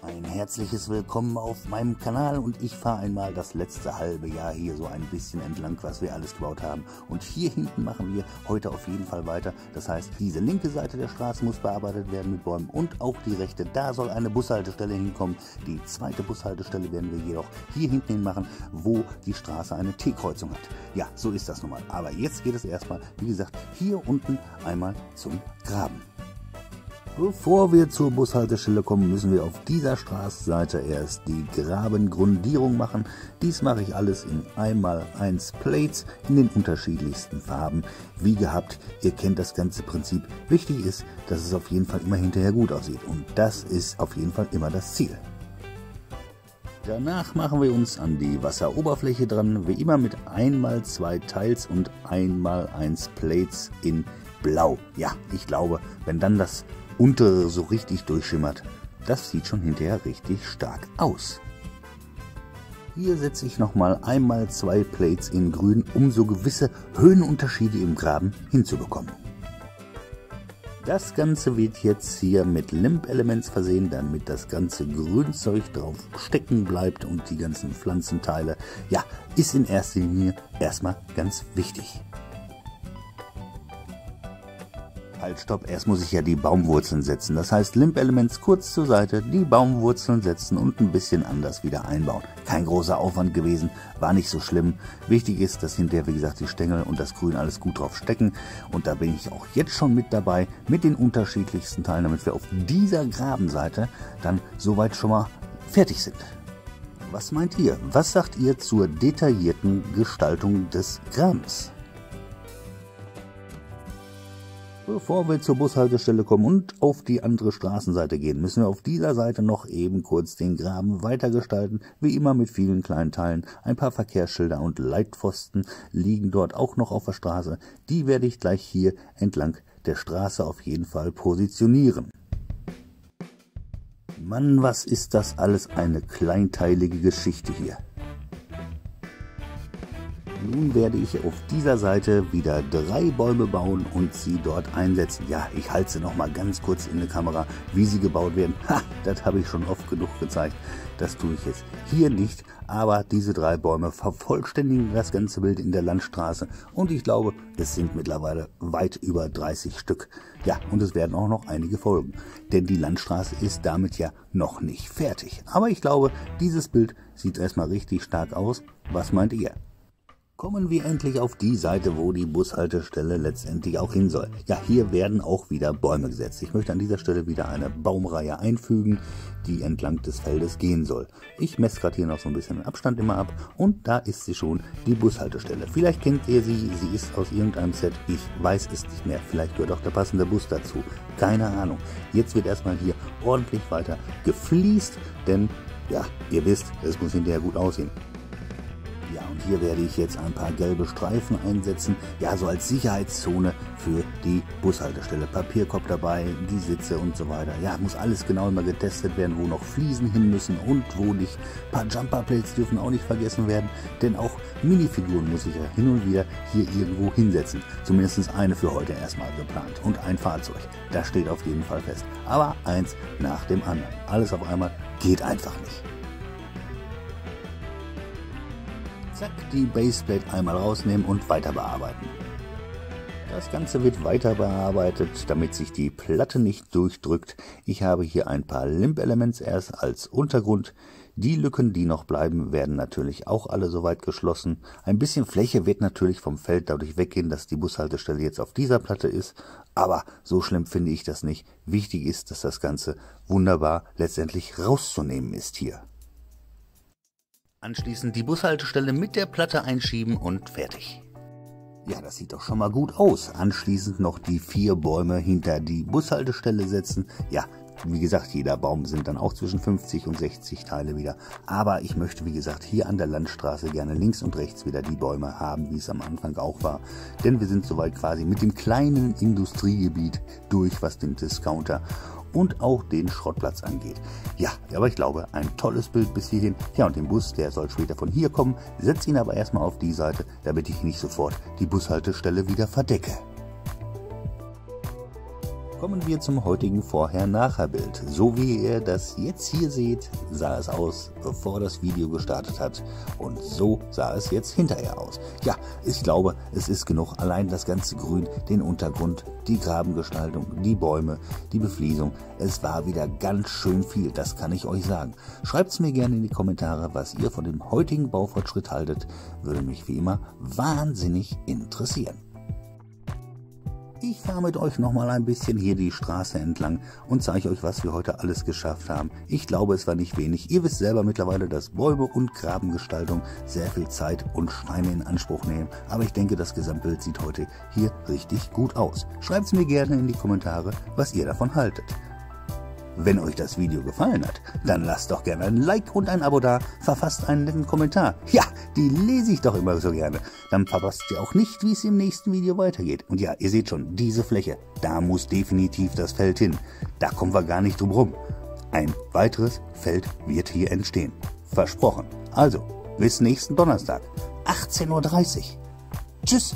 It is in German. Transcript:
Ein herzliches Willkommen auf meinem Kanal und ich fahre einmal das letzte halbe Jahr hier so ein bisschen entlang, was wir alles gebaut haben. Und hier hinten machen wir heute auf jeden Fall weiter. Das heißt, diese linke Seite der Straße muss bearbeitet werden mit Bäumen und auch die rechte. Da soll eine Bushaltestelle hinkommen. Die zweite Bushaltestelle werden wir jedoch hier hinten hin machen, wo die Straße eine T-Kreuzung hat. Ja, so ist das nun mal. Aber jetzt geht es erstmal, wie gesagt, hier unten einmal zum Graben. Bevor wir zur Bushaltestelle kommen, müssen wir auf dieser Straßenseite erst die Grabengrundierung machen. Dies mache ich alles in 1x1 Plates in den unterschiedlichsten Farben. Wie gehabt, ihr kennt das ganze Prinzip. Wichtig ist, dass es auf jeden Fall immer hinterher gut aussieht. Und das ist auf jeden Fall immer das Ziel. Danach machen wir uns an die Wasseroberfläche dran, wie immer mit 1x2 Tiles und 1x1 Plates in Blau. Ja, ich glaube, wenn dann das untere so richtig durchschimmert, das sieht schon hinterher richtig stark aus. Hier setze ich nochmal 1x2 Plates in Grün, um so gewisse Höhenunterschiede im Graben hinzubekommen. Das Ganze wird jetzt hier mit Limp Elements versehen, damit das ganze Grünzeug drauf stecken bleibt und die ganzen Pflanzenteile, ja, ist in erster Linie erstmal ganz wichtig. Halt, stopp, erst muss ich ja die Baumwurzeln setzen. Das heißt, Limp Elements kurz zur Seite, die Baumwurzeln setzen und ein bisschen anders wieder einbauen. Kein großer Aufwand gewesen, war nicht so schlimm. Wichtig ist, dass hinterher, wie gesagt, die Stängel und das Grün alles gut drauf stecken. Und da bin ich auch jetzt schon mit dabei, mit den unterschiedlichsten Teilen, damit wir auf dieser Grabenseite dann soweit schon mal fertig sind. Was meint ihr? Was sagt ihr zur detaillierten Gestaltung des Grabens? Bevor wir zur Bushaltestelle kommen und auf die andere Straßenseite gehen, müssen wir auf dieser Seite noch eben kurz den Graben weitergestalten. Wie immer mit vielen kleinen Teilen. Ein paar Verkehrsschilder und Leitpfosten liegen dort auch noch auf der Straße. Die werde ich gleich hier entlang der Straße auf jeden Fall positionieren. Mann, was ist das alles eine kleinteilige Geschichte hier. Nun werde ich auf dieser Seite wieder 3 Bäume bauen und sie dort einsetzen. Ja, ich halte sie noch mal ganz kurz in die Kamera, wie sie gebaut werden. Ha, das habe ich schon oft genug gezeigt. Das tue ich jetzt hier nicht. Aber diese 3 Bäume vervollständigen das ganze Bild in der Landstraße. Und ich glaube, es sind mittlerweile weit über 30 Stück. Ja, und es werden auch noch einige folgen. Denn die Landstraße ist damit ja noch nicht fertig. Aber ich glaube, dieses Bild sieht erstmal richtig stark aus. Was meint ihr? Kommen wir endlich auf die Seite, wo die Bushaltestelle letztendlich auch hin soll. Ja, hier werden auch wieder Bäume gesetzt. Ich möchte an dieser Stelle wieder eine Baumreihe einfügen, die entlang des Feldes gehen soll. Ich messe gerade hier noch so ein bisschen den Abstand immer ab und da ist sie schon, die Bushaltestelle. Vielleicht kennt ihr sie, sie ist aus irgendeinem Set, ich weiß es nicht mehr. Vielleicht gehört auch der passende Bus dazu, keine Ahnung. Jetzt wird erstmal hier ordentlich weiter gefliest, denn ja, ihr wisst, es muss hinterher gut aussehen. Ja, und hier werde ich jetzt ein paar gelbe Streifen einsetzen, ja, so als Sicherheitszone für die Bushaltestelle. Papierkorb dabei, die Sitze und so weiter. Ja, muss alles genau immer getestet werden, wo noch Fliesen hin müssen und wo nicht. Ein paar Jumperplates dürfen auch nicht vergessen werden, denn auch Minifiguren muss ich ja hin und wieder hier irgendwo hinsetzen. Zumindest eine für heute erstmal geplant und ein Fahrzeug. Das steht auf jeden Fall fest. Aber eins nach dem anderen. Alles auf einmal geht einfach nicht. Zack, die Baseplate einmal rausnehmen und weiter bearbeiten. Das Ganze wird weiter bearbeitet, damit sich die Platte nicht durchdrückt. Ich habe hier ein paar Limp Elements erst als Untergrund. Die Lücken, die noch bleiben, werden natürlich auch alle soweit geschlossen. Ein bisschen Fläche wird natürlich vom Feld dadurch weggehen, dass die Bushaltestelle jetzt auf dieser Platte ist. Aber so schlimm finde ich das nicht. Wichtig ist, dass das Ganze wunderbar letztendlich rauszunehmen ist hier. Anschließend die Bushaltestelle mit der Platte einschieben und fertig. Ja, das sieht doch schon mal gut aus. Anschließend noch die 4 Bäume hinter die Bushaltestelle setzen. Ja, wie gesagt, jeder Baum sind dann auch zwischen 50 und 60 Teile wieder. Aber ich möchte, wie gesagt, hier an der Landstraße gerne links und rechts wieder die Bäume haben, wie es am Anfang auch war. Denn wir sind soweit quasi mit dem kleinen Industriegebiet durch, was den Discounter und auch den Schrottplatz angeht. Ja, aber ich glaube, ein tolles Bild bis hierhin. Ja, und den Bus, der soll später von hier kommen. Setze ihn aber erstmal auf die Seite, damit ich nicht sofort die Bushaltestelle wieder verdecke. Kommen wir zum heutigen Vorher-Nachher-Bild. So wie ihr das jetzt hier seht, sah es aus, bevor das Video gestartet hat. Und so sah es jetzt hinterher aus. Ja, ich glaube, es ist genug. Allein das ganze Grün, den Untergrund, die Grabengestaltung, die Bäume, die Befliesung. Es war wieder ganz schön viel, das kann ich euch sagen. Schreibt es mir gerne in die Kommentare, was ihr von dem heutigen Baufortschritt haltet. Würde mich wie immer wahnsinnig interessieren. Ich fahre mit euch nochmal ein bisschen hier die Straße entlang und zeige euch, was wir heute alles geschafft haben. Ich glaube, es war nicht wenig. Ihr wisst selber mittlerweile, dass Bäume und Grabengestaltung sehr viel Zeit und Steine in Anspruch nehmen. Aber ich denke, das Gesamtbild sieht heute hier richtig gut aus. Schreibt es mir gerne in die Kommentare, was ihr davon haltet. Wenn euch das Video gefallen hat, dann lasst doch gerne ein Like und ein Abo da, verfasst einen netten Kommentar. Ja, die lese ich doch immer so gerne. Dann verpasst ihr auch nicht, wie es im nächsten Video weitergeht. Und ja, ihr seht schon, diese Fläche, da muss definitiv das Feld hin. Da kommen wir gar nicht drum rum. Ein weiteres Feld wird hier entstehen. Versprochen. Also, bis nächsten Donnerstag, 18:30 Uhr. Tschüss!